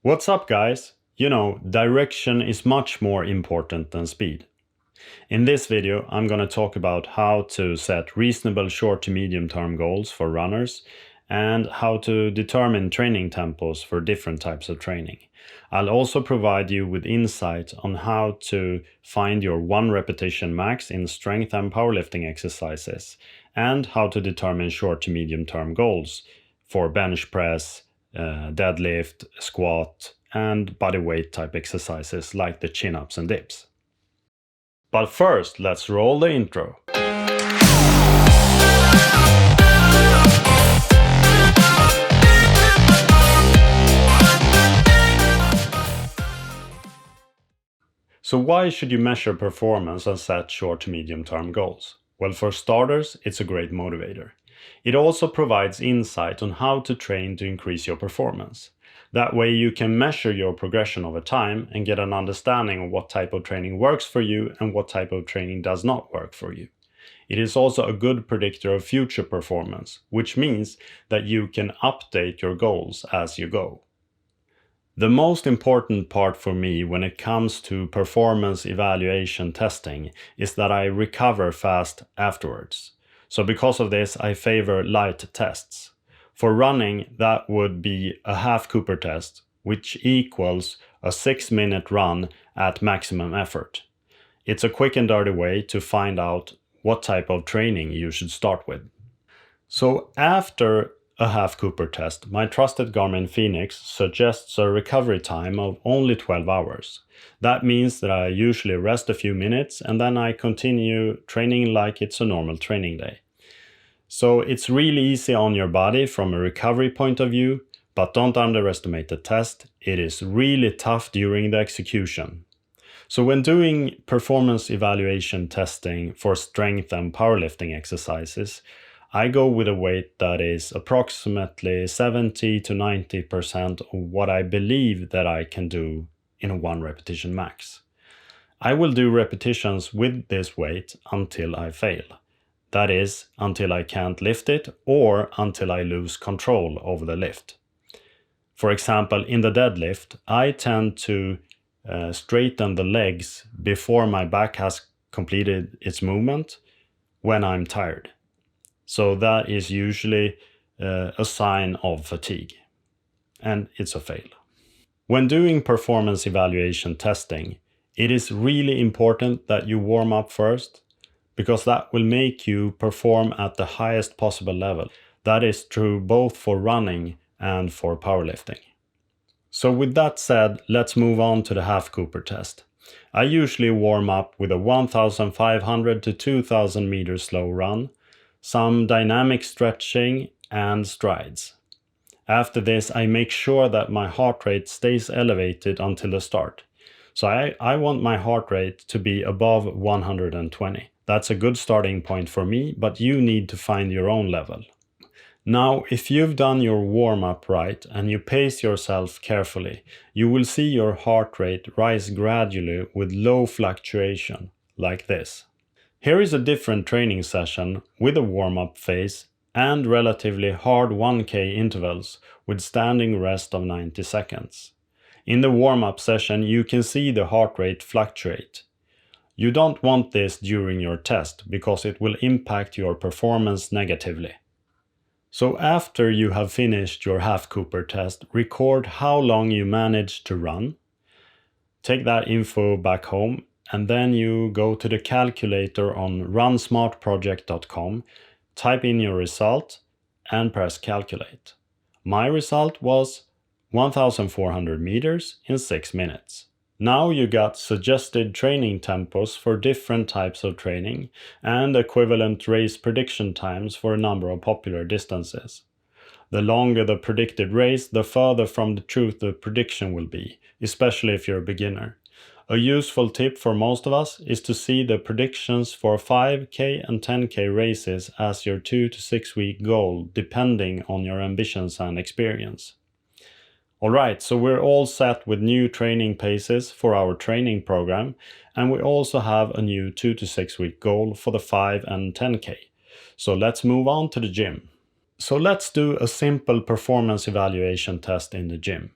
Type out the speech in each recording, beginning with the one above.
What's up, guys? Direction is much more important than speed. In this video, I'm going to talk about how to set reasonable short to medium term goals for runners and how to determine training tempos for different types of training. I'll also provide you with insight on how to find your 1 repetition max in strength and powerlifting exercises and how to determine short to medium term goals for bench press, deadlift, squat, and body weight type exercises like the chin-ups and dips. But first, let's roll the intro. So why should you measure performance and set short to medium term goals? Well, for starters, it's a great motivator. It also provides insight on how to train to increase your performance. That way you can measure your progression over time and get an understanding of what type of training works for you and what type of training does not work for you. It is also a good predictor of future performance, which means that you can update your goals as you go. The most important part for me when it comes to performance evaluation testing is that I recover fast afterwards. So because of this, I favor light tests. For running, that would be a half Cooper test, which equals a 6-minute run at maximum effort. It's a quick and dirty way to find out what type of training you should start with. So after a half Cooper test, my trusted Garmin Fenix suggests a recovery time of only 12 hours. That means that I usually rest a few minutes and then I continue training like it's a normal training day. So it's really easy on your body from a recovery point of view, but don't underestimate the test. It is really tough during the execution. So when doing performance evaluation testing for strength and powerlifting exercises, I go with a weight that is approximately 70 to 90% of what I believe that I can do in a 1 repetition max. I will do repetitions with this weight until I fail. That is, until I can't lift it or until I lose control over the lift. For example, in the deadlift, I tend to straighten the legs before my back has completed its movement when I'm tired. So that is usually a sign of fatigue, and it's a fail. When doing performance evaluation testing, it is really important that you warm up first, because that will make you perform at the highest possible level. That is true both for running and for powerlifting. So with that said, let's move on to the half Cooper test. I usually warm up with a 1,500 to 2,000 meters slow run, some dynamic stretching and strides. After this, I make sure that my heart rate stays elevated until the start. So I want my heart rate to be above 120. That's a good starting point for me, but you need to find your own level. Now, if you've done your warm-up right and you pace yourself carefully, you will see your heart rate rise gradually with low fluctuation, like this. Here is a different training session with a warm-up phase and relatively hard 1K intervals with standing rest of 90 seconds. In the warm-up session, you can see the heart rate fluctuate. You don't want this during your test because it will impact your performance negatively. So after you have finished your half Cooper test, record how long you managed to run. Take that info back home and then you go to the calculator on runsmartproject.com, type in your result and press calculate. My result was 1,400 meters in 6 minutes. Now you got suggested training tempos for different types of training and equivalent race prediction times for a number of popular distances. The longer the predicted race, the further from the truth the prediction will be, especially if you're a beginner. A useful tip for most of us is to see the predictions for 5K and 10K races as your 2 to 6 week goal, depending on your ambitions and experience. Alright, so we're all set with new training paces for our training program, and we also have a new 2 to 6 week goal for the 5 and 10K. So let's move on to the gym. So let's do a simple performance evaluation test in the gym.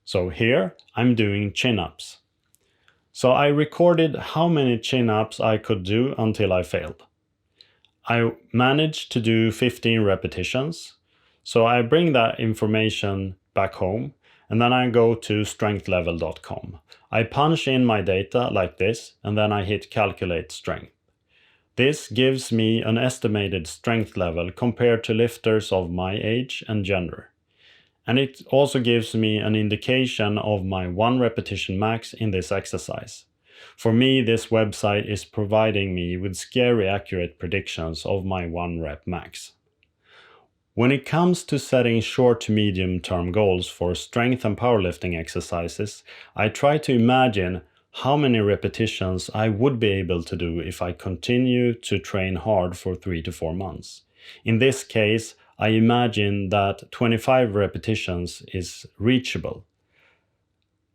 So here I'm doing chin-ups. So I recorded how many chin-ups I could do until I failed. I managed to do 15 repetitions. So I bring that information back home and then I go to strengthlevel.com. I punch in my data like this and then I hit calculate strength. This gives me an estimated strength level compared to lifters of my age and gender. And it also gives me an indication of my 1 repetition max in this exercise. For me, this website is providing me with scary accurate predictions of my 1 rep max. When it comes to setting short to medium term goals for strength and powerlifting exercises, I try to imagine how many repetitions I would be able to do if I continue to train hard for 3 to 4 months. In this case, I imagine that 25 repetitions is reachable.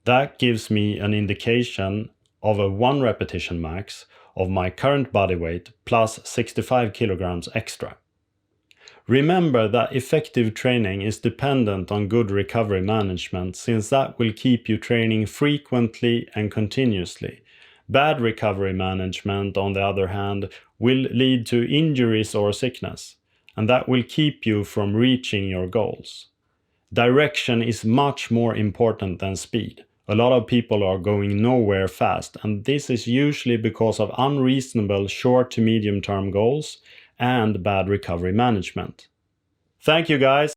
That gives me an indication of a 1 repetition max of my current body weight plus 65 kilograms extra. Remember that effective training is dependent on good recovery management, since that will keep you training frequently and continuously. Bad recovery management, on the other hand, will lead to injuries or sickness, and that will keep you from reaching your goals. Direction is much more important than speed. A lot of people are going nowhere fast, and this is usually because of unreasonable short to medium term goals and bad recovery management. Thank you guys.